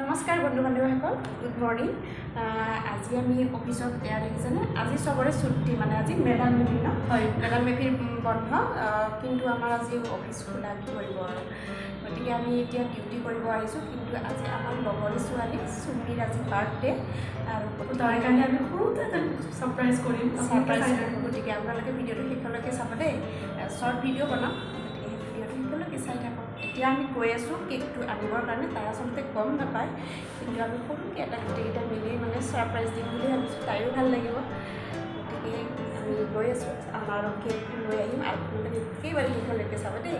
নমস্কাৰ বন্ধু বান্ধৱীসকল, good morning. আজি আমি অফিচত দেখিছেনে, আজি চবৰে ছুটি, মানে আজি মেডাম মেফি ন, হয় মেডাম মেফিৰ বন্ধ, কিন্তু আমাৰ আজি অফিচ খোলা কি কৰিব আৰু। গতিকে আমি এতিয়া ডিউটি কৰিব আহিছোঁ, কিন্তু আজি আমাৰ লগৰে ছোৱালী চুমিৰ আজি বাৰ্থডে, আৰু তাৰ কাৰণে আমি সৰুতে এটা ছাৰপ্ৰাইজ কৰিম। গতিকে আপোনালোকে ভিডিঅ'টো শেষলৈকে চাব দেই, শ্বৰ্ট ভিডিঅ' বনাম, গতিকে সেই ভিডিঅ'টো শেষলৈকে চাই থাকক। এতিয়া আমি গৈ আছোঁ কেকটো আনিবৰ কাৰণে, তাই আচলতে গম নাপায়, কিন্তু আমি সৰুকৈ এটা গোটেইকেইটা মিলি মানে ছাৰপ্ৰাইজ দিম বুলি ভাবিছোঁ, তাইৰো ভাল লাগিব। গতিকে আমি গৈ আছোঁ, আমাৰ কেকটো লৈ আহিম, আৰু আপোনালোকে একেবাৰে শেষলৈকে চাব দেই।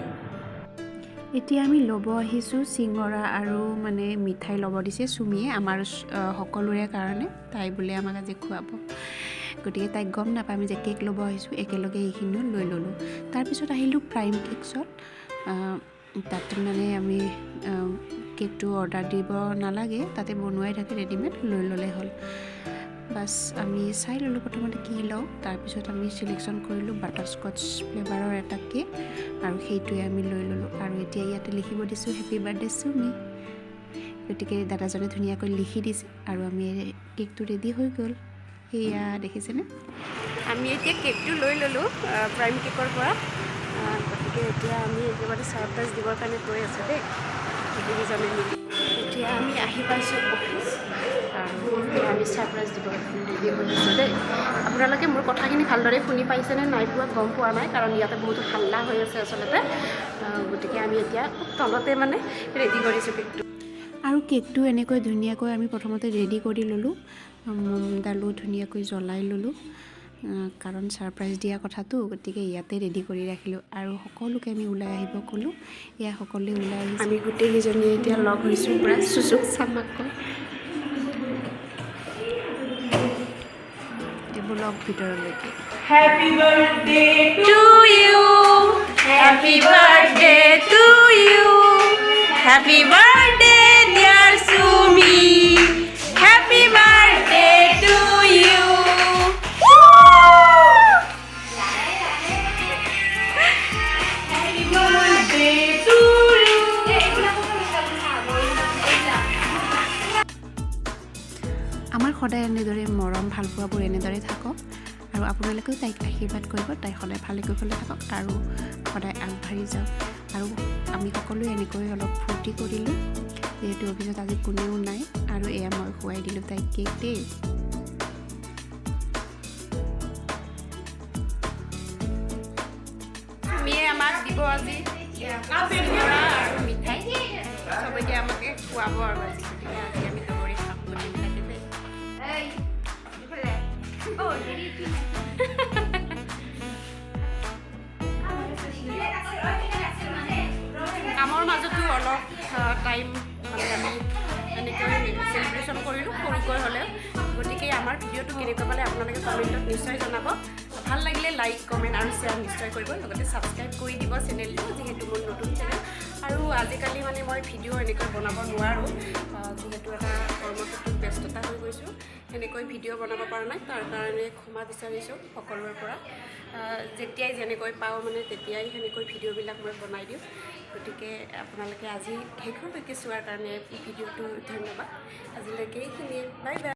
এতিয়া আমি ল'ব আহিছোঁ চিঙৰা আৰু মানে মিঠাই ল'ব দিছে চুমিয়ে আমাৰ সকলোৰে কাৰণে, তাই বোলে আমাক আজি খুৱাব। গতিকে তাইক গম নাপায় আমি যে কেক ল'ব আহিছোঁ, একেলগে এইখিনিও লৈ ল'লোঁ। তাৰপিছত আহিলোঁ প্ৰাইম কেকছত। তাত মানে আমি কেকটো অৰ্ডাৰ দিব নালাগে, তাতে বনোৱাই থাকে ৰেডিমেড, লৈ ল'লে হ'ল। বাছ আমি চাই ল'লোঁ প্ৰথমতে কি লওঁ, তাৰপিছত আমি চিলেকশ্যন কৰিলোঁ বাটাৰস্কটচ ফ্লেভাৰৰ এটা কেক, আৰু সেইটোৱে আমি লৈ ল'লোঁ। আৰু এতিয়া ইয়াতে লিখিব দিছোঁ হেপী বাৰ্থডে চুমি। গতিকে দাদাজনে ধুনীয়াকৈ লিখি দিছে, আৰু আমি কেকটো ৰেডি হৈ গ'ল। সেয়া দেখিছেনে, আমি এতিয়া কেকটো লৈ ল'লোঁ প্ৰাইম কেকৰ পৰা। গতিকে এতিয়া আমি একেবাৰে ছাৰপ্ৰাইজ দিবৰ কাৰণে গৈ আছোঁ দেই, দুইজনে মিলি। এতিয়া আমি আহি পাইছোঁ অফিচ, আৰু আমি ছাৰপ্ৰাইজ দিবৰ কাৰণে ৰেডি হৈ আছোঁ দেই। আপোনালোকে মোৰ কথাখিনি ভালদৰে শুনি পাইছেনে নাই পোৱা গম পোৱা নাই, কাৰণ ইয়াতে বহুতো হাল্লা হৈ আছে আচলতে। গতিকে আমি এতিয়া খুব তলতে মানে ৰেডি কৰিছোঁ কেকটো। আৰু কেকটো এনেকৈ ধুনীয়াকৈ আমি প্ৰথমতে ৰেডি কৰি ল'লোঁ, মমডালো ধুনীয়াকৈ জ্বলাই ল'লোঁ, কাৰণ ছাৰপ্ৰাইজ দিয়া কথাটো, গতিকে ইয়াতে ৰেডি কৰি ৰাখিলোঁ। আৰু সকলোকে আমি ওলাই আহিব ক'লোঁ, এয়া সকলোৱে ওলাই আহিছোঁ। আমি গোটেইকেইজনীয়ে এতিয়া লগ হৈছোঁ পূৰা চুচুক চামাককৈ। ব'লক ভিতৰলৈকে। Happy birthday to you, happy birthday to you, happy birthday dear Chumi, happy birthday to you. আমাৰ সদায় এনেদৰে মৰম ভালপোৱাবোৰ এনেদৰে থাকক, আৰু আপোনালোকেও তাইক আশীৰ্বাদ কৰিব, তাই সদায় ভালে কুশলে থাকক আৰু সদায় আগবাঢ়ি যাওক। আৰু আমি সকলোৱে এনেকৈ অলপ ফূৰ্তি কৰিলোঁ, যিহেতু অফিচত আজি কোনেও নাই। আৰু এয়া মই খুৱাই দিলোঁ তাইক কেক দেই। তুমিয়ে আমাক দিব আজি চিঙৰা আৰু মিঠাই, চবকে আমাকে খুৱাব আৰু আজি। গতিকে আজি আমি দগৰি খাম গোটেইবিলাকে দেই। কামৰ মাজতো অলপ টাইম মানে আমি এনেকৈ চেলিব্ৰেশ্যন কৰিলোঁ, সৰুকৈ হ'লেও। গতিকে আমাৰ ভিডিঅ'টো কেনেকুৱা পালে আপোনালোকে কমেণ্টত নিশ্চয় জনাব। ভাল লাগিলে লাইক, কমেণ্ট আৰু শ্বেয়াৰ নিশ্চয় কৰিব, লগতে ছাবস্ক্ৰাইব কৰি দিব চেনেলটো, যিহেতু মোৰ নতুন চেনেল। আৰু আজিকালি মানে মই ভিডিঅ' এনেকৈ বনাব নোৱাৰোঁ, যিহেতু এটা কৰ্মক্ষেত্ৰত ব্যস্ততা হৈ গৈছোঁ, সেনেকৈ ভিডিঅ' বনাব পৰা নাই। তাৰ কাৰণে ক্ষমা বিচাৰিছোঁ সকলোৰে পৰা। যেতিয়াই যেনেকৈ পাওঁ মানে তেতিয়াই সেনেকৈ ভিডিঅ'বিলাক মই বনাই দিওঁ। গতিকে আপোনালোকে আজি শেষলৈকে চোৱাৰ কাৰণে ভিডিঅ'টো ধন্যবাদ। আজিলৈকে এইখিনিয়ে, বাই বাই।